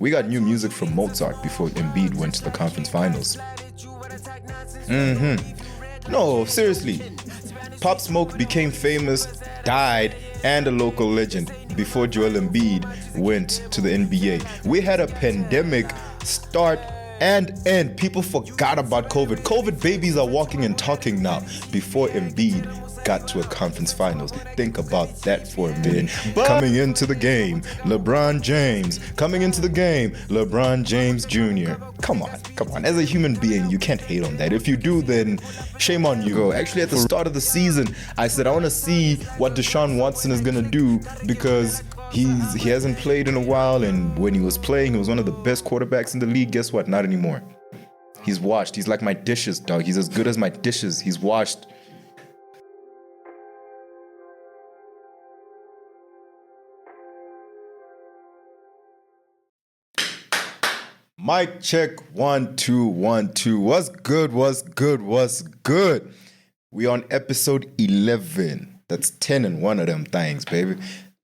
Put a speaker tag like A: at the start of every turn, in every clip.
A: We got new music from Mozart before Embiid went to the conference finals. No, seriously. Pop Smoke became famous, died, and a local legend before Joel Embiid went to the NBA. We had a pandemic start and end. People forgot about COVID. COVID babies are walking and talking now before Embiid got to a conference finals. Think about that for a minute. But coming into the game, LeBron James. Coming into the game, LeBron James Jr. Come on. As a human being, you can't hate on that. If you do, then shame on you. Actually, at the start of the season, I said I want to see what Deshaun Watson is going to do because he hasn't played in a while, and when he was playing, he was one of the best quarterbacks in the league. Guess what? Not anymore. He's washed. He's like my dishes, dog. He's as good as my dishes. He's washed. Mic check, 1 2 1 2. What's good? We on episode 11. That's 10 and 1 of them things, baby.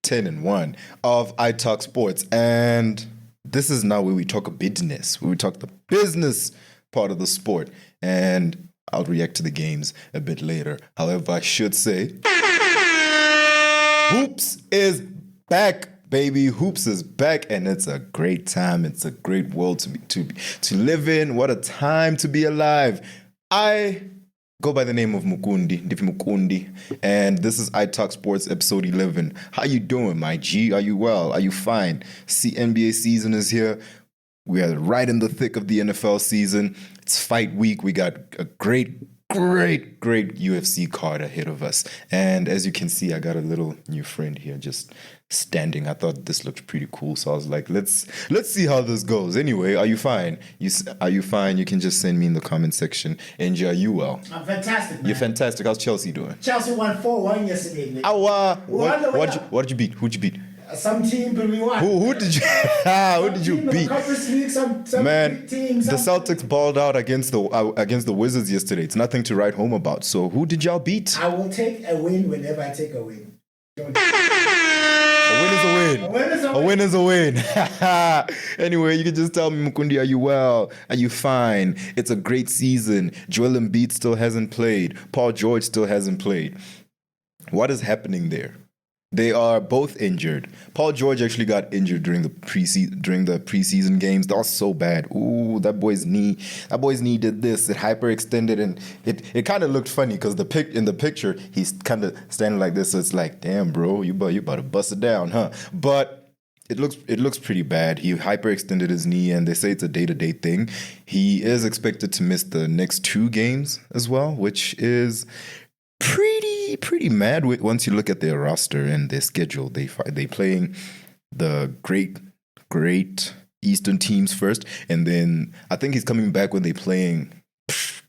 A: 10 and 1 of ITALKSPORTS. And this is now where we talk business, where we talk the business part of the sport. And I'll react to the games a bit later. However, I should say, Hoops is back. Baby, Hoops is back, and it's a great time. It's a great world to live in. What a time to be alive. I go by the name of Mukundi, and this is ITALKSPORTS episode 11. How you doing, my G? Are you well? Are you fine? See, NBA season is here. We are right in the thick of the NFL season. It's fight week. We got a great UFC card ahead of us. And as you can see, I got a little new friend here just standing. I thought this looked pretty cool, so I was like, let's see how this goes. Anyway, are you fine? Are you fine? You can just send me in the comment section. Angie, are you well?
B: I'm fantastic, man.
A: You're fantastic. How's Chelsea doing?
B: Chelsea won 4-1 yesterday, man.
A: What did you beat? Who'd you beat?
B: Some team, but we won.
A: Who did you beat?
B: Conference League, some
A: Man,
B: team,
A: the Celtics balled out against the Wizards yesterday. It's nothing to write home about. So who did y'all beat?
B: I will take a win whenever I take a win.
A: A win is a win. A win is a win. Anyway, you can just tell me, Mukundi, are you well? Are you fine? It's a great season. Joel Embiid still hasn't played. Paul George still hasn't played. What is happening there? They are both injured. Paul George actually got injured during the preseason games. That was so bad. Ooh, that boy's knee did this. It hyperextended, and it kind of looked funny because in the picture he's kind of standing like this. So it's like, damn, bro, you about to bust it down, huh? But it looks pretty bad. He hyperextended his knee, and they say it's a day-to-day thing. He is expected to miss the next 2 games as well, which is pretty mad once you look at their roster and their schedule. They playing the great Eastern teams first, and then I think he's coming back when they playing.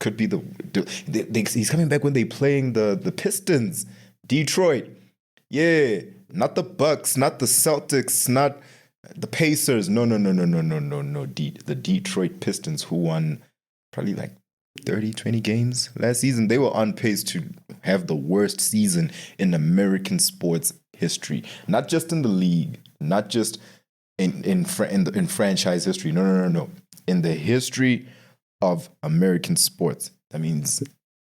A: Could be he's coming back when they playing the Pistons, Detroit. Yeah, not the Bucks, not the Celtics, not the Pacers. No. The Detroit Pistons, who won probably like 20 games last season. They were on pace to have the worst season in American sports history. Not just in the league, not just in franchise history. No. In the history of American sports. That means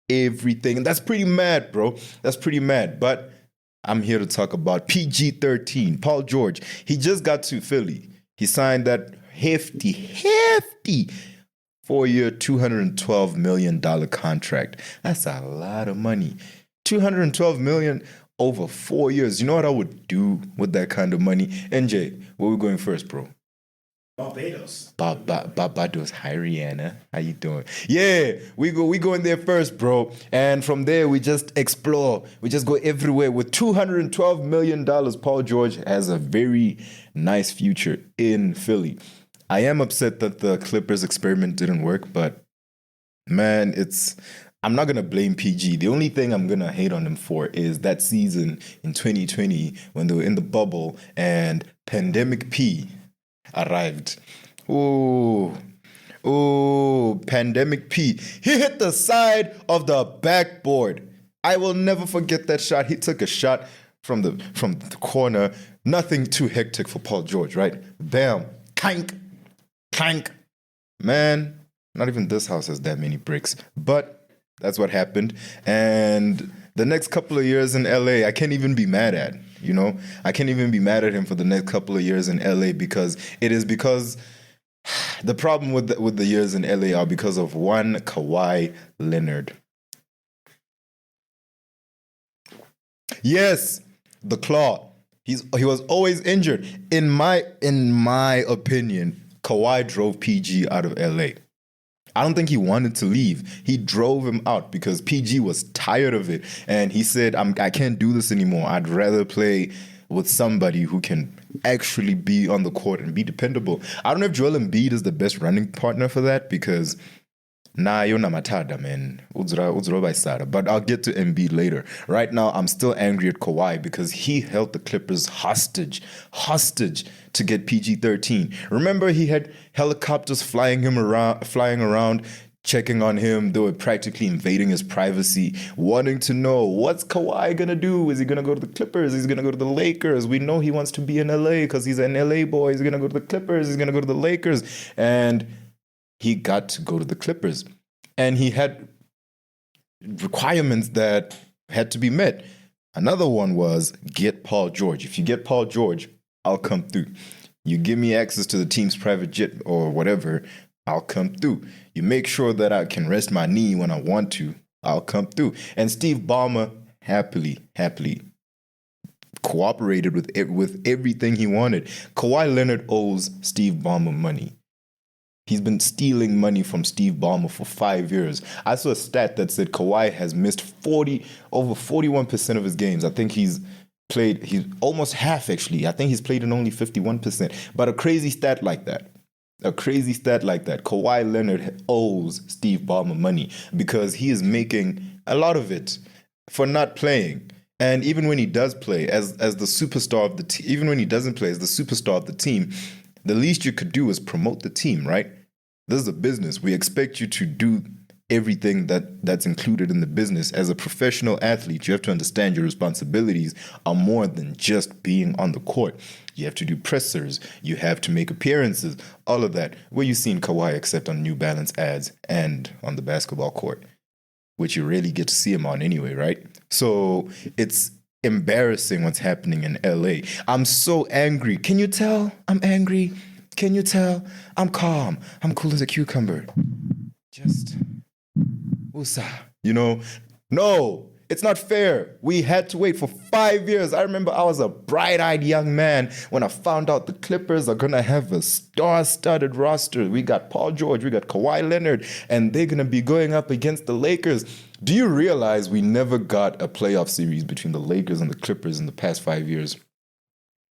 A: everything. And that's pretty mad, bro. That's pretty mad. But I'm here to talk about PG-13. Paul George. He just got to Philly. He signed that hefty 4-year, $212 million contract. That's a lot of money. $212 million over 4 years. You know what I would do with that kind of money? NJ, where we going first, bro?
B: Barbados.
A: Barbados. Hi, Rihanna. How you doing? Yeah, we go in there first, bro. And from there, we just explore. We just go everywhere. With $212 million, Paul George has a very nice future in Philly. I am upset that the Clippers experiment didn't work, but man, I'm not going to blame PG. The only thing I'm going to hate on him for is that season in 2020 when they were in the bubble and Pandemic P arrived. Ooh, Pandemic P. He hit the side of the backboard. I will never forget that shot. He took a shot from the corner. Nothing too hectic for Paul George, right? Bam. clank, clank. Man, not even this house has that many bricks. But that's what happened. And the next couple of years in LA, I can't even be mad at, you know? I can't even be mad at him for the next couple of years in LA because the problem with the years in LA are because of one Kawhi Leonard. Yes, the claw. He was always injured. In my opinion, Kawhi drove PG out of LA. I don't think he wanted to leave. He drove him out because PG was tired of it. And he said, I can't do this anymore. I'd rather play with somebody who can actually be on the court and be dependable. I don't know if Joel Embiid is the best running partner for that because you're not matada, man. But I'll get to Embiid later. Right now, I'm still angry at Kawhi because he held the Clippers hostage to get PG-13. Remember, he had helicopters flying around, checking on him. They were practically invading his privacy, wanting to know, what's Kawhi going to do? Is he going to go to the Clippers? Is he going to go to the Lakers? We know he wants to be in LA because he's an LA boy. He's going to go to the Clippers. He's going to go to the Lakers. And he got to go to the Clippers. And he had requirements that had to be met. Another one was get Paul George. If you get Paul George, I'll come through. You give me access to the team's private jet or whatever, I'll come through. You make sure that I can rest my knee when I want to, I'll come through. And Steve Ballmer happily cooperated with everything he wanted. Kawhi Leonard owes Steve Ballmer money. He's been stealing money from Steve Ballmer for 5 years. I saw a stat that said Kawhi has missed over 41% of his games. I think he's almost half, actually. I think he's played in only 51%. But a crazy stat like that. Kawhi Leonard owes Steve Ballmer money because he is making a lot of it for not playing. And even when he does play as the superstar of the team, even when he doesn't play as the superstar of the team, the least you could do is promote the team, right? This is a business. We expect you to do everything that's included in the business. As a professional athlete, you have to understand your responsibilities are more than just being on the court. You have to do pressers. You have to make appearances, all of that. Where you seen Kawhi except on New Balance ads and on the basketball court, which you rarely get to see him on anyway, right? So it's embarrassing what's happening in LA. I'm so angry. Can you tell I'm angry? Can you tell? I'm calm. I'm cool as a cucumber. Just, USA. No, it's not fair. We had to wait for 5 years. I remember I was a bright-eyed young man when I found out the Clippers are going to have a star-studded roster. We got Paul George, we got Kawhi Leonard, and they're going to be going up against the Lakers. Do you realize we never got a playoff series between the Lakers and the Clippers in the past 5 years?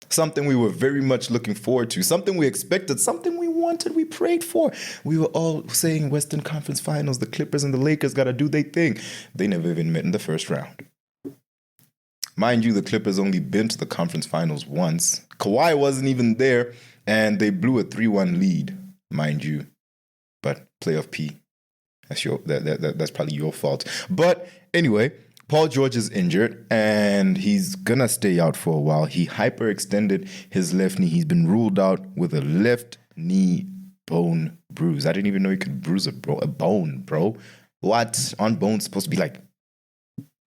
A: Something we were very much looking forward to, something we expected, something we wanted, we prayed for. We were all saying Western Conference Finals, the Clippers and the Lakers got to do their thing. They never even met in the first round. Mind you, the Clippers only been to the conference finals once. Kawhi wasn't even there, and they blew a 3-1 lead, mind you. But playoff P. That's probably your fault. But anyway, Paul George is injured and he's gonna stay out for a while. He hyperextended his left knee. He's been ruled out with a left knee bone bruise. I didn't even know he could bruise a bone, bro. What? On bone's supposed to be like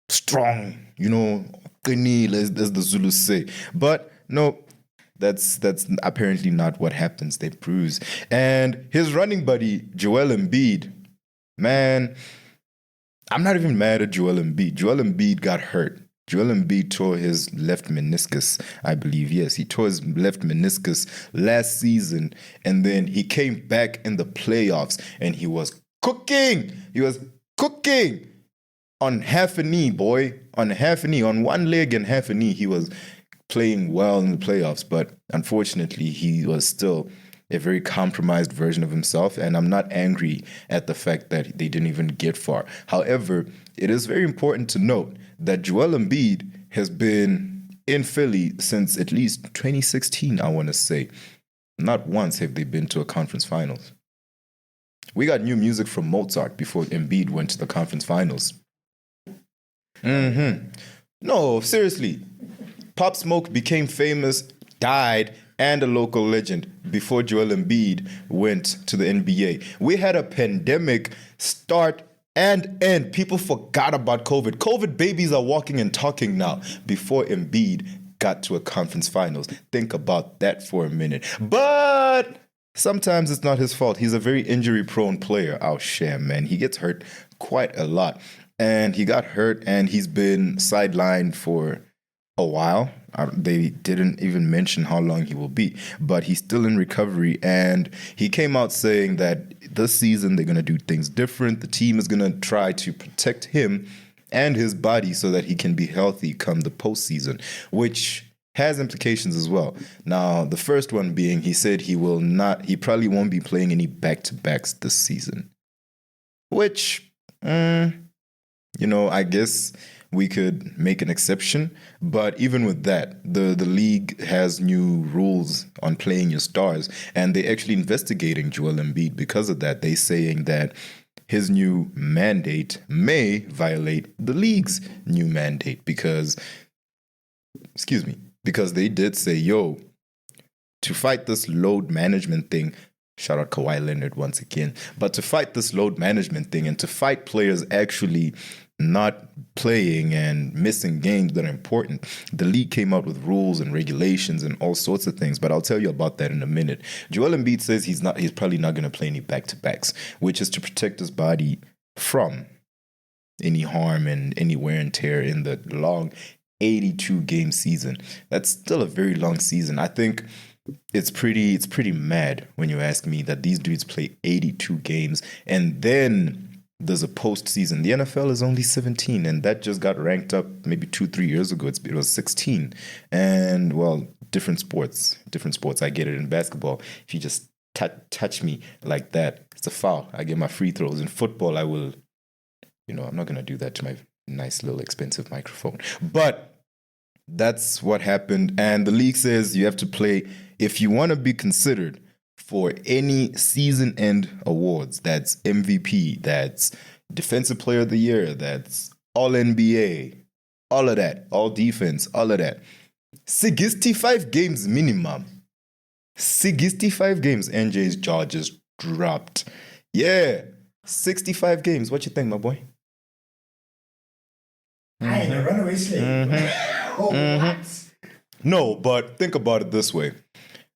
A: strong, as the Zulus say. But no, that's apparently not what happens. They bruise. And his running buddy, Joel Embiid, man, I'm not even mad at Joel Embiid. Joel Embiid got hurt. Joel Embiid tore his left meniscus, I believe. Yes, he tore his left meniscus last season. And then he came back in the playoffs and he was cooking. He was cooking on half a knee, boy. On half a knee. On one leg and half a knee, he was playing well in the playoffs. But unfortunately, he was still a very compromised version of himself, and I'm not angry at the fact that they didn't even get far. However, it is very important to note that Joel Embiid has been in Philly since at least 2016, I want to say. Not once have they been to a conference finals. We got new music from Mozart before Embiid went to the conference finals. No, seriously. Pop Smoke became famous, died, and a local legend before Joel Embiid went to the NBA. We had a pandemic start and end. People forgot about COVID. COVID babies are walking and talking now before Embiid got to a conference finals. Think about that for a minute. But sometimes it's not his fault. He's a very injury-prone player. Oh, shit, man. He gets hurt quite a lot. And he got hurt, and he's been sidelined for a while. They didn't even mention how long he will be, but he's still in recovery. And he came out saying that this season they're going to do things different. The team is going to try to protect him and his body so that he can be healthy come the postseason, which has implications as well. Now, the first one being, he said he probably won't be playing any back-to-backs this season, which, I guess we could make an exception. But even with that, the league has new rules on playing your stars, and they're actually investigating Joel Embiid because of that. They're saying that his new mandate may violate the league's new mandate because they did say, to fight this load management thing, shout out Kawhi Leonard once again, but to fight this load management thing and to fight players actually not playing and missing games that are important, the league came out with rules and regulations and all sorts of things, but I'll tell you about that in a minute. Joel Embiid says he's probably not going to play any back-to-backs, which is to protect his body from any harm and any wear and tear in the long 82-game season. That's still a very long season. I think it's pretty mad when you ask me that these dudes play 82 games and then there's a postseason. The NFL is only 17, and that just got ranked up maybe 2-3 years ago. It was 16. And, well, different sports. I get it in basketball. If you just touch me like that, it's a foul. I get my free throws. In football, I will, I'm not going to do that to my nice little expensive microphone. But that's what happened. And the league says you have to play, if you want to be considered for any season-end awards, that's MVP, that's Defensive Player of the Year, that's All-NBA, all of that, All-Defense, all of that. 65 games minimum. 65 games. NJ's jaw just dropped. Yeah, 65 games. What you think, my boy?
B: I ain't a runaway slave. What?
A: No, but think about it this way.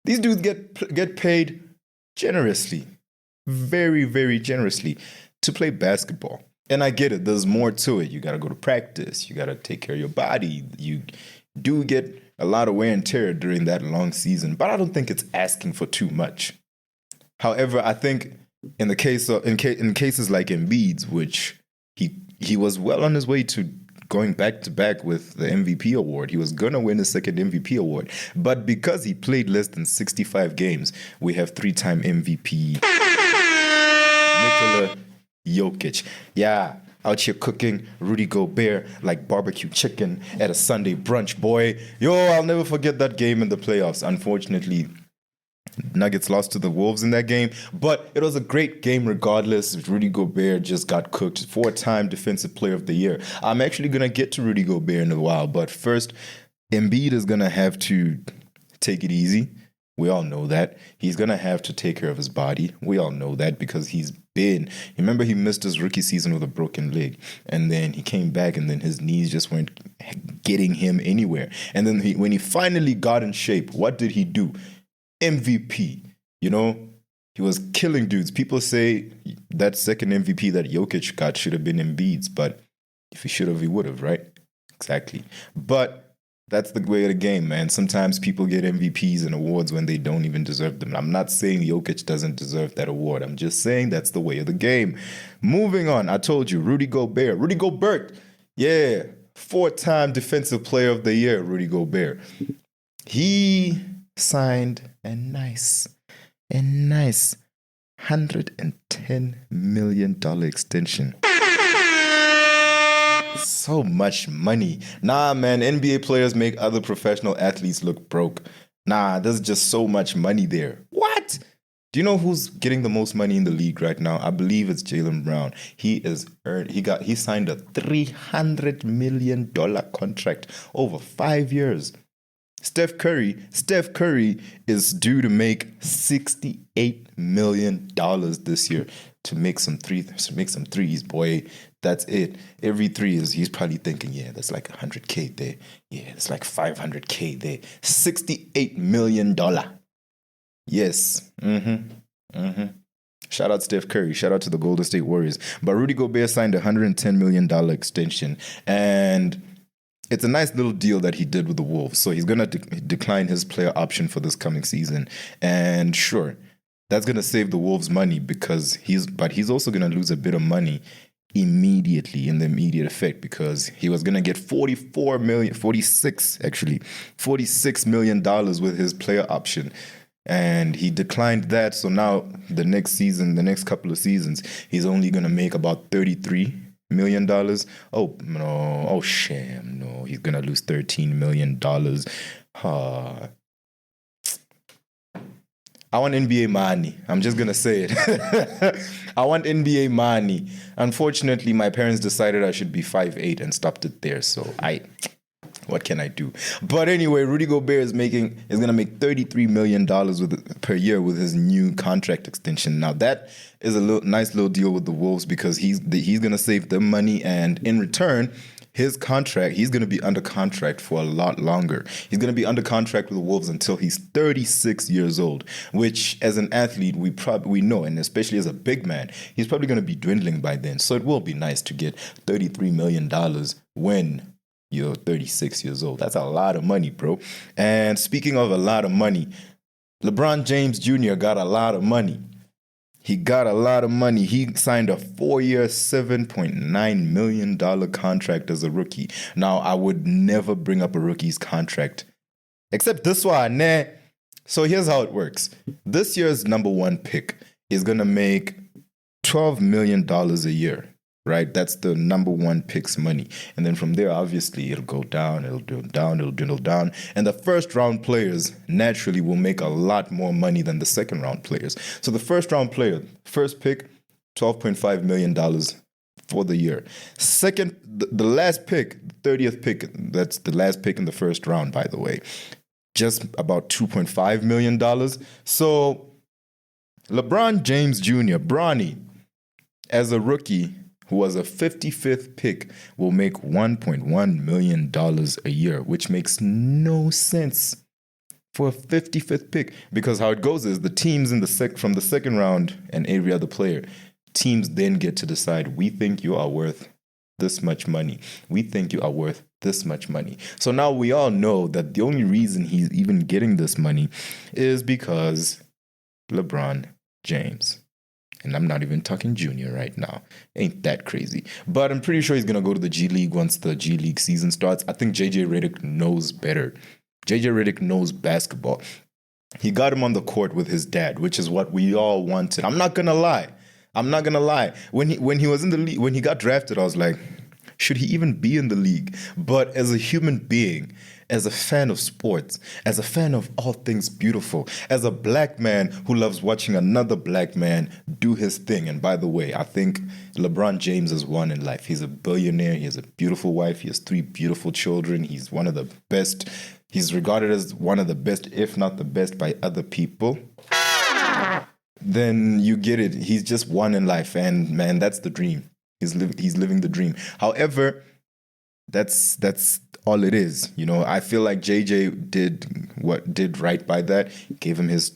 A: These dudes get paid generously, very, very generously, to play basketball. And I get it. There's more to it. You got to go to practice. You got to take care of your body. You do get a lot of wear and tear during that long season, but I don't think it's asking for too much. However, I think in the case of in cases like Embiid's, which he was well on his way to going back to back with the MVP award. He was going to win a second MVP award. But because he played less than 65 games, we have 3-time MVP Nikola Jokic. Yeah, out here cooking Rudy Gobert like barbecue chicken at a Sunday brunch, boy. I'll never forget that game in the playoffs. Unfortunately, Nuggets lost to the Wolves in that game, but it was a great game regardless. Rudy Gobert just got cooked. 4-time Defensive Player of the Year. I'm actually going to get to Rudy Gobert in a while, but first, Embiid is going to have to take it easy. We all know that. He's going to have to take care of his body. We all know that because remember he missed his rookie season with a broken leg, and then he came back, and then his knees just weren't getting him anywhere. And then when he finally got in shape, what did he do? MVP, he was killing dudes. People say that second MVP that Jokic got should have been Embiid's, but if he should have, he would have, right? Exactly. But that's the way of the game, man. Sometimes people get MVPs and awards when they don't even deserve them. I'm not saying Jokic doesn't deserve that award. I'm just saying that's the way of the game. Moving on, I told you, Rudy Gobert. Yeah, 4-time Defensive Player of the Year, Rudy Gobert. He signed a nice $110 million extension. So much money. Nah, man, NBA players make other professional athletes look broke. Nah, there's just so much money there. What? Do you know who's getting the most money in the league right now? I believe it's Jaylen Brown. He signed a $300 million contract over 5 years. Steph Curry is due to make $68 million this year to make some threes, boy. That's it. Every three he's probably thinking, yeah, that's like $100K there. Yeah, it's like $500K there. $68 million. Yes. Shout out Steph Curry. Shout out to the Golden State Warriors. But Rudy Gobert signed a $110 million extension. And it's a nice little deal that he did with the Wolves. So he's going to decline his player option for this coming season. And sure, that's going to save the Wolves money because he's also going to lose a bit of money immediately in the immediate effect because he was going to get $46 million with his player option. And he declined that. So now the next couple of seasons, he's only going to make about $33 million. Oh, no. Oh, shame. No, he's going to lose $13 million. I want NBA money. I'm just going to say it. I want NBA money. Unfortunately, my parents decided I should be 5'8" and stopped it there. So what can I do? But anyway, Rudy Gobert is going to make $33 million per year with his new contract extension. Now that is a nice little deal with the Wolves because he's going to save them money, and in return, his contract, he's going to be under contract for a lot longer. He's going to be under contract with the Wolves until he's 36 years old, which as an athlete, we know, and especially as a big man, he's probably going to be dwindling by then. So it will be nice to get $33 million when you're 36 years old. That's a lot of money, bro. And speaking of a lot of money, LeBron James Jr. got a lot of money. He got a lot of money. He signed a 4-year, $7.9 million contract as a rookie. Now, I would never bring up a rookie's contract, except this one. So here's how it works. This year's number one pick is going to make $12 million a year. Right? That's the number one pick's money. And then from there, obviously, it'll go down, it'll dwindle down. And the first round players naturally will make a lot more money than the second round players. So the first round player, first pick, $12.5 million for the year. Second, the last pick, the 30th pick, that's the last pick in the first round, by the way, just about $2.5 million. So LeBron James Jr., Bronny, as a rookie, who was a 55th pick, will make $1.1 million a year, which makes no sense for a 55th pick. Because how it goes is the teams from the second round and every other player, teams then get to decide, we think you are worth this much money. We think you are worth this much money. So now we all know that the only reason he's even getting this money is because LeBron James. And I'm not even talking junior right now. Ain't that crazy. But I'm pretty sure he's going to go to the G League once the G League season starts. I think JJ Redick knows better. JJ Redick knows basketball. He got him on the court with his dad, which is what we all wanted. I'm not going to lie. When he was in the league, when he got drafted, I was like, should he even be in the league? But as a human being, as a fan of sports, as a fan of all things beautiful, as a black man who loves watching another black man do his thing. And by the way, I think LeBron James has won in life. He's a billionaire. He has a beautiful wife. He has 3 beautiful children. He's one of the best. He's regarded as one of the best, if not the best, by other people. Then you get it. He's just won in life. And man, that's the dream. He's living the dream. However, that's all it is. You know, I feel like JJ did right by that. Gave him his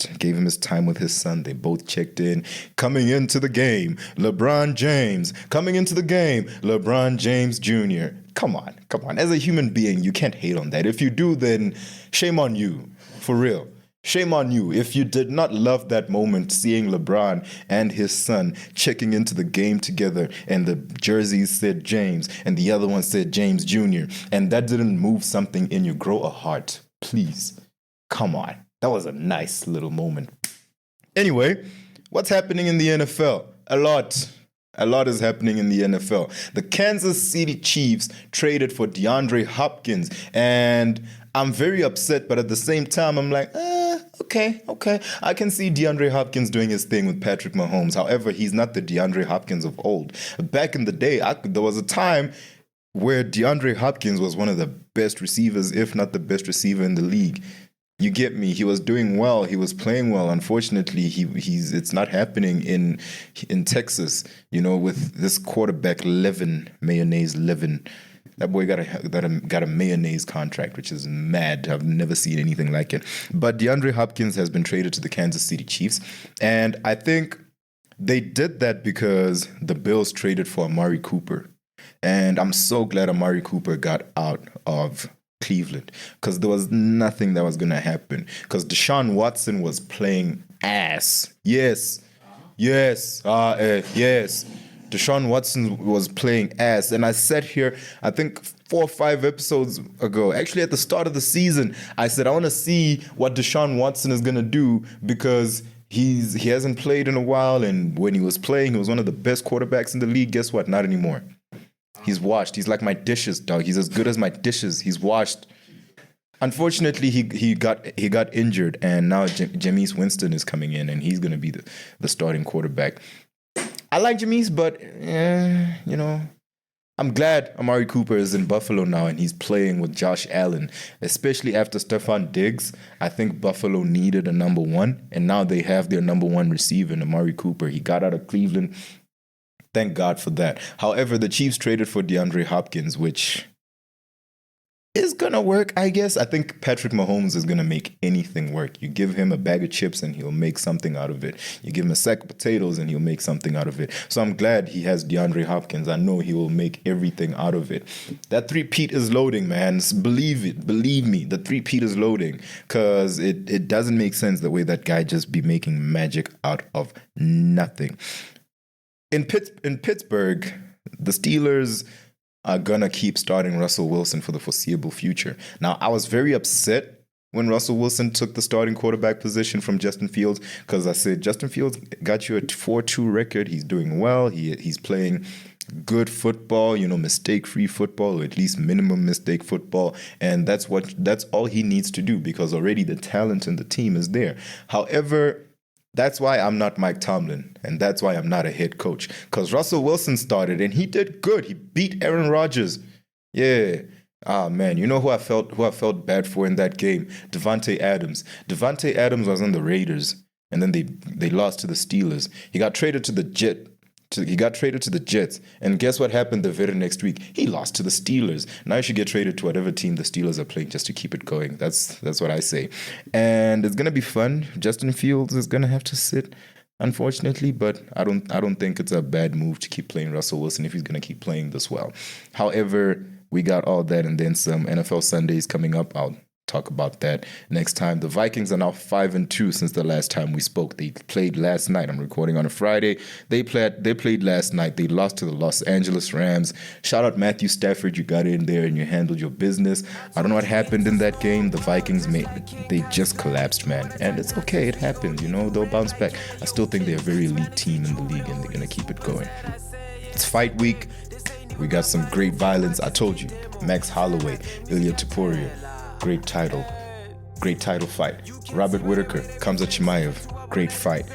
A: time with his son. They both checked in. Coming into the game, LeBron James. Coming into the game, LeBron James Jr. Come on. As a human being, you can't hate on that. If you do, then shame on you. For real. Shame on you if you did not love that moment, seeing LeBron and his son checking into the game together, and the jerseys said James and the other one said James Jr., and that didn't move something in you. Grow a heart, please. Come on. That was a nice little moment. Anyway, what's happening in the NFL? A lot is happening in the NFL. The Kansas City Chiefs traded for DeAndre Hopkins, and I'm very upset, but at the same time, I'm like, okay. I can see DeAndre Hopkins doing his thing with Patrick Mahomes. However, he's not the DeAndre Hopkins of old. Back in the day, there was a time where DeAndre Hopkins was one of the best receivers, if not the best receiver in the league. You get me? He was doing well. He was playing well. Unfortunately, it's not happening in Texas. With this quarterback mayonnaise Levin. That boy got a mayonnaise contract, which is mad. I've never seen anything like it. But DeAndre Hopkins has been traded to the Kansas City Chiefs, and I think they did that because the Bills traded for Amari Cooper, and I'm so glad Amari Cooper got out of Cleveland, because there was nothing that was going to happen, because Deshaun Watson was playing ass. Yes. Deshaun Watson was playing ass. And I sat here, I think 4 or 5 episodes ago, actually at the start of the season, I said, I want to see what Deshaun Watson is going to do, because he hasn't played in a while. And when he was playing, he was one of the best quarterbacks in the league. Guess what? Not anymore. He's washed. He's like my dishes, dog. He's as good as my dishes. He's washed. Unfortunately, he got injured, and now Jameis Winston is coming in, and he's going to be the starting quarterback. I like Jameis, but I'm glad Amari Cooper is in Buffalo now, and he's playing with Josh Allen, especially after Stephon Diggs. I think Buffalo needed a number one, and now they have their number one receiver in Amari Cooper. He got out of Cleveland. Thank God for that. However, the Chiefs traded for DeAndre Hopkins, which is going to work, I guess. I think Patrick Mahomes is going to make anything work. You give him a bag of chips and he'll make something out of it. You give him a sack of potatoes and he'll make something out of it. So I'm glad he has DeAndre Hopkins. I know he will make everything out of it. That three-peat is loading, man. Believe it. Believe me. The three-peat is loading, because it doesn't make sense the way that guy just be making magic out of nothing. In Pittsburgh, the Steelers are going to keep starting Russell Wilson for the foreseeable future. Now, I was very upset when Russell Wilson took the starting quarterback position from Justin Fields, because I said, Justin Fields got you a 4-2 record. He's doing well. He's playing good football, mistake-free football, or at least minimum mistake football. And that's all he needs to do, because already the talent in the team is there. However, that's why I'm not Mike Tomlin, and that's why I'm not a head coach, because Russell Wilson started and he did good. He beat Aaron Rodgers. Yeah. Ah, man, you know who I felt bad for in that game? Devontae Adams. Devontae Adams was on the Raiders, and then they lost to the Steelers. He got traded to the Jets. And guess what happened the very next week? He lost to the Steelers. Now you should get traded to whatever team the Steelers are playing just to keep it going. That's what I say. And it's gonna be fun. Justin Fields is gonna have to sit, unfortunately, but I don't think it's a bad move to keep playing Russell Wilson if he's gonna keep playing this well. However, we got all that and then some. NFL Sundays coming up. I'll talk about that next time. The Vikings are now 5-2 since the last time we spoke. They played last night. I'm recording on a Friday. They played last night. They lost to the Los Angeles Rams. Shout out Matthew Stafford. You got in there and you handled your business. I don't know what happened in that game. The Vikings they just collapsed, man. And it's okay. It happens. They'll bounce back. I still think they're a very elite team in the league, and they're going to keep it going. It's fight week. We got some great violence. I told you. Max Holloway, Ilya Topuria. Great title fight. Robert Whittaker, Khamzat Chimaev, great fight.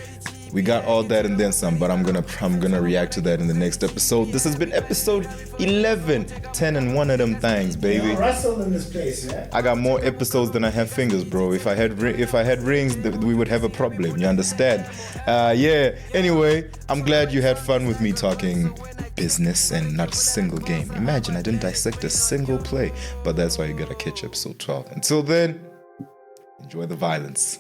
A: We got all that and then some, but I'm gonna react to that in the next episode. This has been episode 11, 10 and 1 of them things, baby.
B: You wrestled in this place, yeah?
A: I got more episodes than I have fingers, bro. If I had rings, we would have a problem. You understand? Yeah. Anyway, I'm glad you had fun with me talking business and not a single game. Imagine I didn't dissect a single play, but that's why you gotta catch episode 12. Until then, enjoy the violence.